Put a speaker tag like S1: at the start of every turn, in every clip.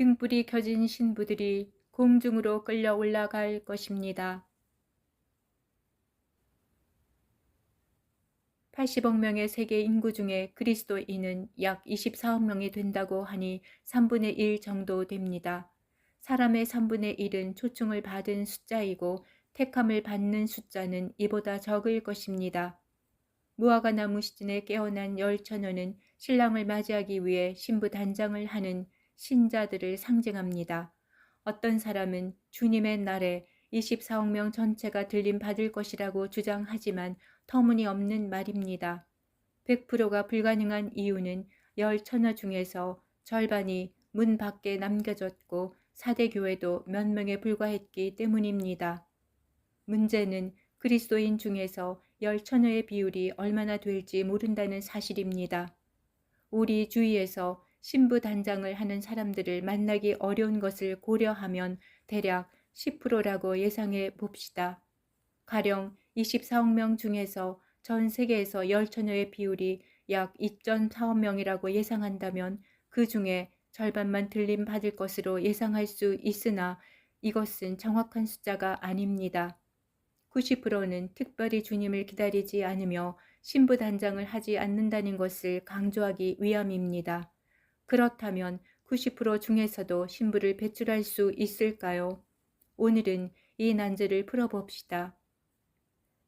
S1: 등불이 켜진 신부들이 공중으로 끌려 올라갈 것입니다. 80억 명의 세계 인구 중에 그리스도인은 약 24억 명이 된다고 하니 3분의 1 정도 됩니다. 사람의 3분의 1은 초청을 받은 숫자이고 택함을 받는 숫자는 이보다 적을 것입니다. 무화과 나무 시즌에 깨어난 열처녀는 신랑을 맞이하기 위해 신부 단장을 하는 신자들을 상징합니다. 어떤 사람은 주님의 날에 24억 명 전체가 들림 받을 것이라고 주장하지만 터무니없는 말입니다. 100%가 불가능한 이유는 열처녀 중에서 절반이 문 밖에 남겨졌고 사대교회도 몇 명에 불과했기 때문입니다. 문제는 그리스도인 중에서 열처녀의 비율이 얼마나 될지 모른다는 사실입니다. 우리 주위에서 신부 단장을 하는 사람들을 만나기 어려운 것을 고려하면 대략 10%라고 예상해 봅시다. 가령 24억 명 중에서 전 세계에서 열처녀의 비율이 약 2.4억 명이라고 예상한다면 그 중에 절반만 들림 받을 것으로 예상할 수 있으나 이것은 정확한 숫자가 아닙니다. 90%는 특별히 주님을 기다리지 않으며 신부 단장을 하지 않는다는 것을 강조하기 위함입니다. 그렇다면 90% 중에서도 신부를 배출할 수 있을까요? 오늘은 이 난제를 풀어봅시다.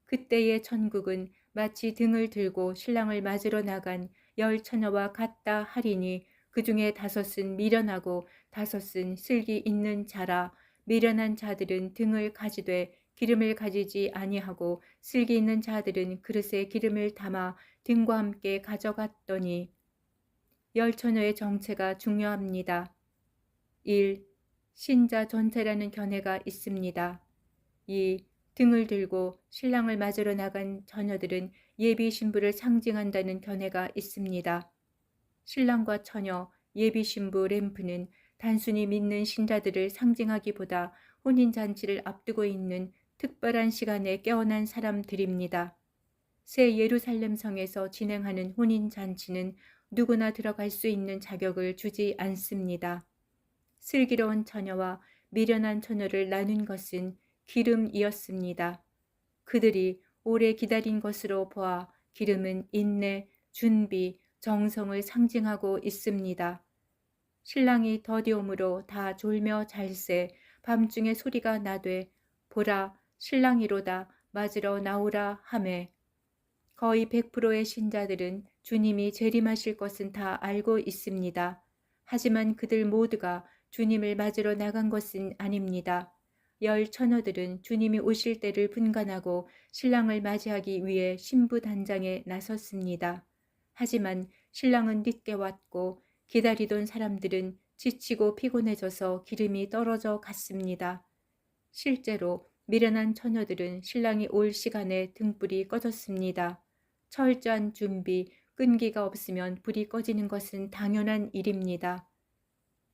S1: 그때의 천국은 마치 등을 들고 신랑을 맞으러 나간 열처녀와 같다 하리니 그 중에 5은 미련하고 5은 슬기 있는 자라. 미련한 자들은 등을 가지되 기름을 가지지 아니하고 슬기 있는 자들은 그릇에 기름을 담아 등과 함께 가져갔더니. 열처녀의 정체가 중요합니다. 1. 신자 전체라는 견해가 있습니다. 2. 등을 들고 신랑을 맞으러 나간 처녀들은 예비 신부를 상징한다는 견해가 있습니다. 신랑과 처녀, 예비 신부 램프는 단순히 믿는 신자들을 상징하기보다 혼인잔치를 앞두고 있는 특별한 시간에 깨어난 사람들입니다. 새 예루살렘 성에서 진행하는 혼인잔치는 누구나 들어갈 수 있는 자격을 주지 않습니다. 슬기로운 처녀와 미련한 처녀를 나눈 것은 기름이었습니다. 그들이 오래 기다린 것으로 보아 기름은 인내, 준비, 정성을 상징하고 있습니다. 신랑이 더디옴으로 다 졸며 잘새 밤중에 소리가 나되 보라 신랑이로다 맞으러 나오라 하매. 거의 100%의 신자들은 주님이 재림하실 것은 다 알고 있습니다. 하지만 그들 모두가 주님을 맞으러 나간 것은 아닙니다. 열처녀들은 주님이 오실 때를 분간하고 신랑을 맞이하기 위해 신부 단장에 나섰습니다. 하지만 신랑은 늦게 왔고 기다리던 사람들은 지치고 피곤해져서 기름이 떨어져 갔습니다. 실제로 미련한 처녀들은 신랑이 올 시간에 등불이 꺼졌습니다. 철저한 준비, 끈기가 없으면 불이 꺼지는 것은 당연한 일입니다.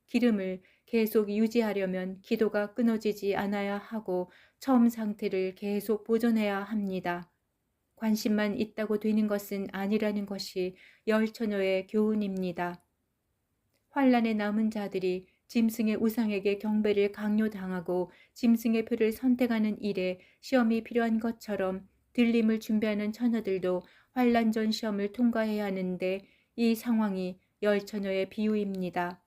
S1: 기름을 계속 유지하려면 기도가 끊어지지 않아야 하고 처음 상태를 계속 보존해야 합니다. 관심만 있다고 되는 것은 아니라는 것이 열처녀의 교훈입니다. 환란에 남은 자들이 짐승의 우상에게 경배를 강요당하고 짐승의 표를 선택하는 일에 시험이 필요한 것처럼 들림을 준비하는 처녀들도 환란 전 시험을 통과해야 하는데 이 상황이 열처녀의 비유입니다.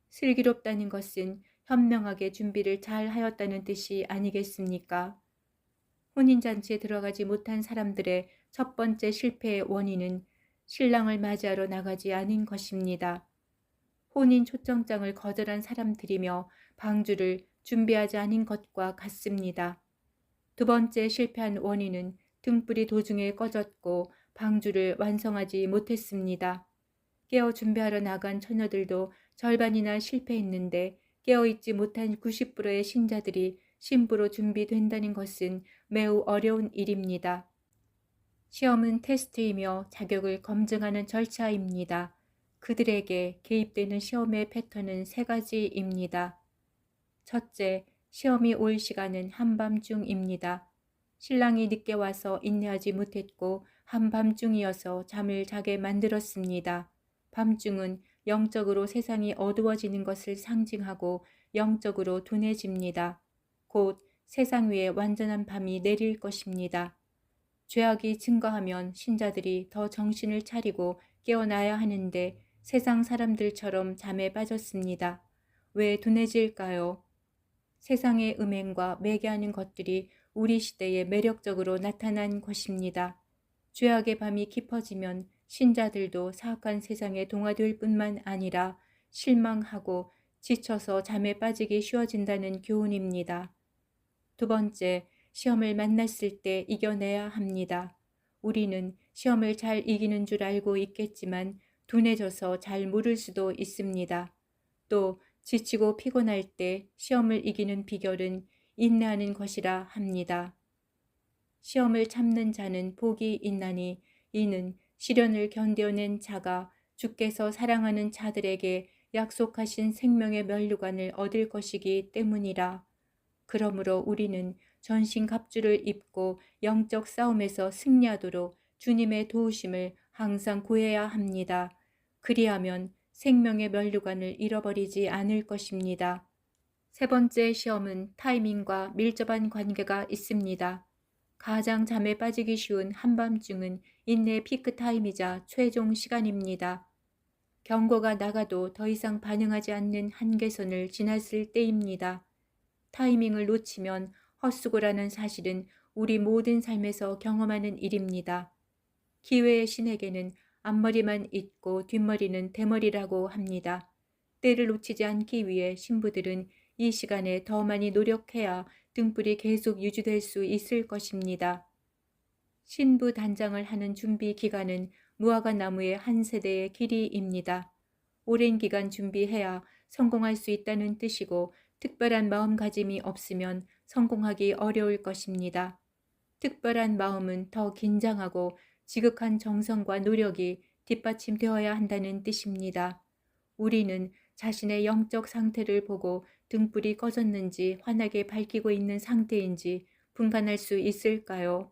S1: 슬기롭다는 것은 현명하게 준비를 잘 하였다는 뜻이 아니겠습니까? 혼인잔치에 들어가지 못한 사람들의 첫 번째 실패의 원인은 신랑을 맞이하러 나가지 않은 것입니다. 혼인 초청장을 거절한 사람들이며 방주를 준비하지 않은 것과 같습니다. 두 번째 실패한 원인은 등불이 도중에 꺼졌고 방주를 완성하지 못했습니다. 깨어 준비하러 나간 처녀들도 절반이나 실패했는데 깨어있지 못한 90%의 신자들이 신부로 준비된다는 것은 매우 어려운 일입니다. 시험은 테스트이며 자격을 검증하는 절차입니다. 그들에게 개입되는 시험의 패턴은 3가지입니다. 첫째, 시험이 올 시간은 한밤중입니다. 신랑이 늦게 와서 인내하지 못했고 한밤중이어서 잠을 자게 만들었습니다. 밤중은 영적으로 세상이 어두워지는 것을 상징하고 영적으로 둔해집니다. 곧 세상 위에 완전한 밤이 내릴 것입니다. 죄악이 증거하면 신자들이 더 정신을 차리고 깨어나야 하는데 세상 사람들처럼 잠에 빠졌습니다. 왜 둔해질까요? 세상의 음행과 매개하는 것들이 우리 시대에 매력적으로 나타난 것입니다. 죄악의 밤이 깊어지면 신자들도 사악한 세상에 동화될 뿐만 아니라 실망하고 지쳐서 잠에 빠지기 쉬워진다는 교훈입니다. 두 번째, 시험을 만났을 때 이겨내야 합니다. 우리는 시험을 잘 이기는 줄 알고 있겠지만 둔해져서 잘 모를 수도 있습니다. 또 지치고 피곤할 때 시험을 이기는 비결은 인내하는 것이라 합니다. 시험을 참는 자는 복이 있나니 이는 시련을 견뎌낸 자가 주께서 사랑하는 자들에게 약속하신 생명의 면류관을 얻을 것이기 때문이라. 그러므로 우리는 전신갑주를 입고 영적 싸움에서 승리하도록 주님의 도우심을 항상 구해야 합니다. 그리하면 생명의 면류관을 잃어버리지 않을 것입니다. 세 번째 시험은 타이밍과 밀접한 관계가 있습니다. 가장 잠에 빠지기 쉬운 한밤중은 인내의 피크 타임이자 최종 시간입니다. 경고가 나가도 더 이상 반응하지 않는 한계선을 지났을 때입니다. 타이밍을 놓치면 헛수고라는 사실은 우리 모든 삶에서 경험하는 일입니다. 기회의 신에게는 앞머리만 있고 뒷머리는 대머리라고 합니다. 때를 놓치지 않기 위해 신부들은 이 시간에 더 많이 노력해야 등불이 계속 유지될 수 있을 것입니다. 신부 단장을 하는 준비 기간은 무화과 나무의 한 세대의 길이입니다. 오랜 기간 준비해야 성공할 수 있다는 뜻이고 특별한 마음가짐이 없으면 성공하기 어려울 것입니다. 특별한 마음은 더 긴장하고 지극한 정성과 노력이 뒷받침되어야 한다는 뜻입니다. 우리는 자신의 영적 상태를 보고 등불이 꺼졌는지 환하게 밝히고 있는 상태인지 분간할 수 있을까요?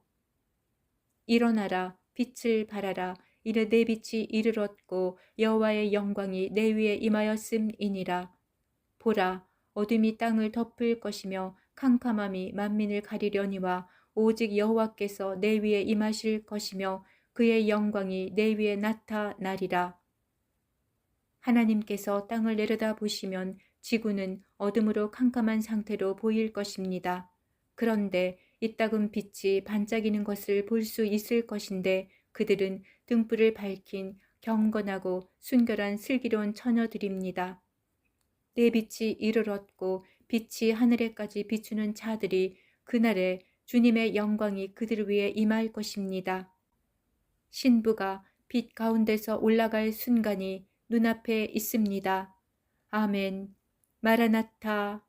S1: 일어나라, 빛을 발하라. 이르 내 빛이 이르렀고 여호와의 영광이 내 위에 임하였음이니라. 보라, 어둠이 땅을 덮을 것이며 캄캄함이 만민을 가리려니와 오직 여호와께서 내 위에 임하실 것이며 그의 영광이 내 위에 나타나리라. 하나님께서 땅을 내려다 보시면 지구는 어둠으로 캄캄한 상태로 보일 것입니다. 그런데 이따금 빛이 반짝이는 것을 볼 수 있을 것인데 그들은 등불을 밝힌 경건하고 순결한 슬기로운 처녀들입니다. 내 빛이 이르렀고 빛이 하늘에까지 비추는 자들이 그날에 주님의 영광이 그들 위에 임할 것입니다. 신부가 빛 가운데서 올라갈 순간이 눈앞에 있습니다. 아멘. 마라나타.